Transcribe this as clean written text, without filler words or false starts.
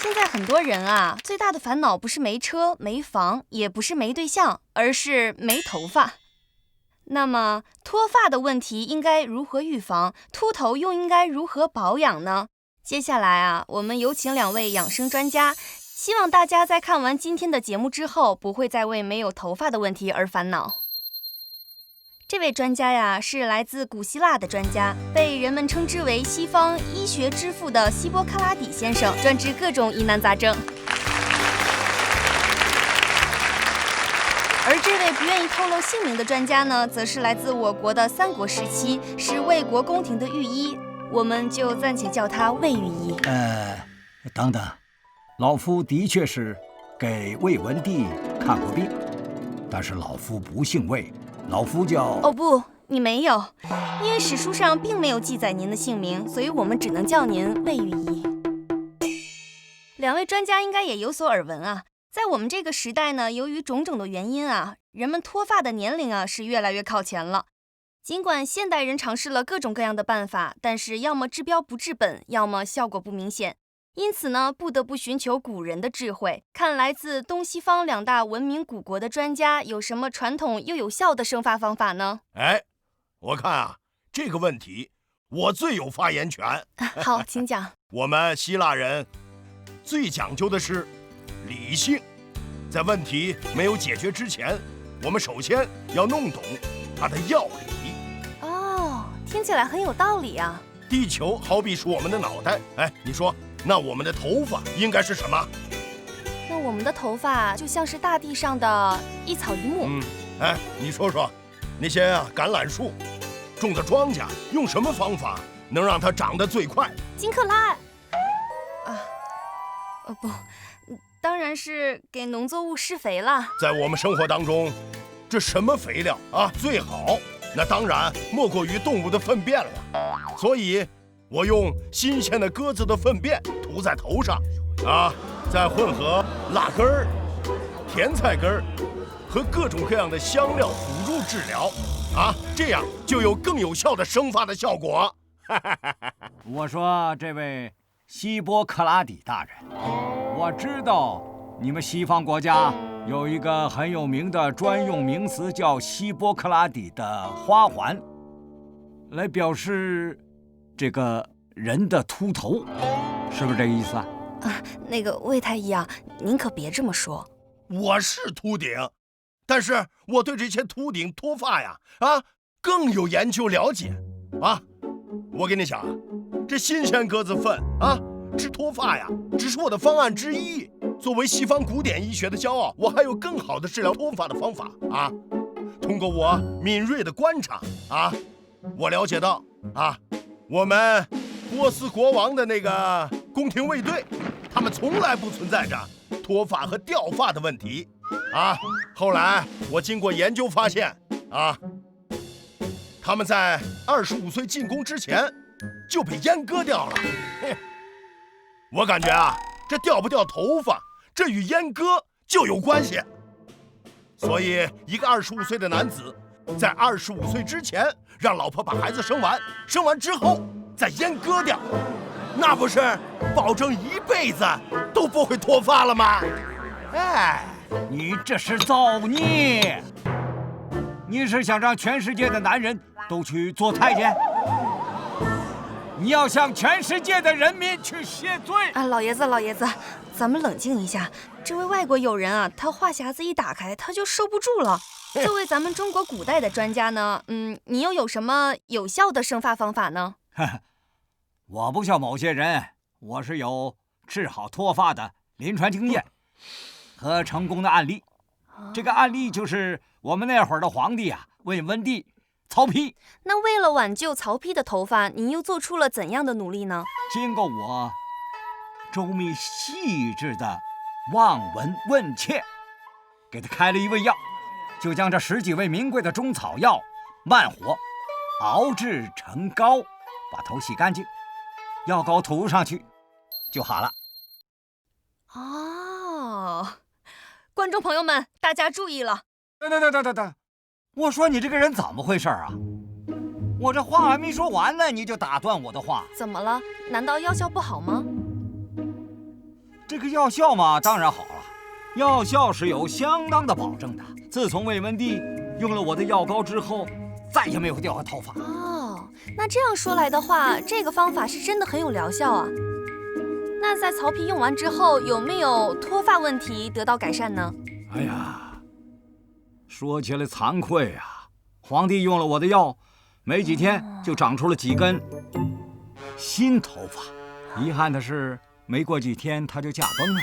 现在很多人啊，最大的烦恼不是没车、没房，也不是没对象，而是没头发。那么脱发的问题应该如何预防？秃头又应该如何保养呢？接下来啊，我们有请2位养生专家，希望大家在看完今天的节目之后，不会再为没有头发的问题而烦恼。这位专家呀，是来自古希腊的专家，被人们称之为西方医学之父的希波克拉底先生，专治各种疑难杂症。而这位不愿意透露姓名的专家呢，则是来自我国的三国时期，是魏国宫廷的御医，我们就暂且叫他魏御医。等等，老夫的确是给魏文帝看过病，但是老夫不姓魏，老夫叫……哦不，你没有，因为史书上并没有记载您的姓名，所以我们只能叫您魏御医。2位专家应该也有所耳闻啊。在我们这个时代呢，由于种种的原因啊，人们脱发的年龄啊是越来越靠前了。尽管现代人尝试了各种各样的办法，但是要么治标不治本，要么效果不明显。因此呢，不得不寻求古人的智慧，看来自东西方2大文明古国的专家有什么传统又有效的生发方法呢？我看啊，这个问题我最有发言权。好，请讲。我们希腊人最讲究的是理性，在问题没有解决之前，我们首先要弄懂它的要理。哦，听起来很有道理啊。地球好比是我们的脑袋，你说，那我们的头发应该是什么？那我们的头发就像是大地上的一草一木。你说说，那些橄榄树种的庄稼，用什么方法能让它长得最快？金克拉不，当然是给农作物施肥了。在我们生活当中，这什么肥料啊最好？那当然莫过于动物的粪便了。所以我用新鲜的鸽子的粪便涂在头上再混合辣根儿、甜菜根儿和各种各样的香料辅助治疗这样就有更有效的生发的效果。我说这位希波克拉底大人，我知道你们西方国家有一个很有名的专用名词，叫希波克拉底的花环，来表示这个人的秃头，是不是这个意思啊？那个魏太医啊，您可别这么说。我是秃顶，但是我对这些秃顶脱发呀更有研究了解我跟你讲这新鲜鸽子粪治脱发呀，只是我的方案之一。作为西方古典医学的骄傲，我还有更好的治疗脱发的方法通过我敏锐的观察我了解到我们波斯国王的那个宫廷卫队，他们从来不存在着脱发和掉发的问题后来我经过研究发现他们在25岁进宫之前就被阉割掉了。我感觉这掉不掉头发，这与阉割就有关系。所以一个25岁的男子在25岁之前让老婆把孩子生完，生完之后再阉割掉，那不是保证一辈子都不会脱发了吗？你这是造孽！你是想让全世界的男人都去做太监？你要向全世界的人民去谢罪老爷子，咱们冷静一下。这位外国友人他话匣子一打开，他就收不住了。作为咱们中国古代的专家呢，你又有什么有效的生发方法呢？我不像某些人，我是有治好脱发的临床经验和成功的案例。这个案例就是我们那会儿的皇帝魏文帝曹丕。那为了挽救曹丕的头发，您又做出了怎样的努力呢？经过我周密细致的望闻问切，给他开了一味药，就将这10几味名贵的中草药慢火熬制成膏，把头洗干净，药膏涂上去就好了。观众朋友们，大家注意了。等，我说你这个人怎么回事我这话还没说完呢，你就打断我的话。怎么了？难道药效不好吗？这个药效嘛，当然好了，药效是有相当的保证的。自从魏文帝用了我的药膏之后，再也没有掉过头发。哦，那这样说来的话，这个方法是真的很有疗效啊。那在曹丕用完之后，有没有脱发问题得到改善呢？哎呀，说起来惭愧啊，皇帝用了我的药，没几天就长出了几根新头发。遗憾的是，没过几天他就驾崩了。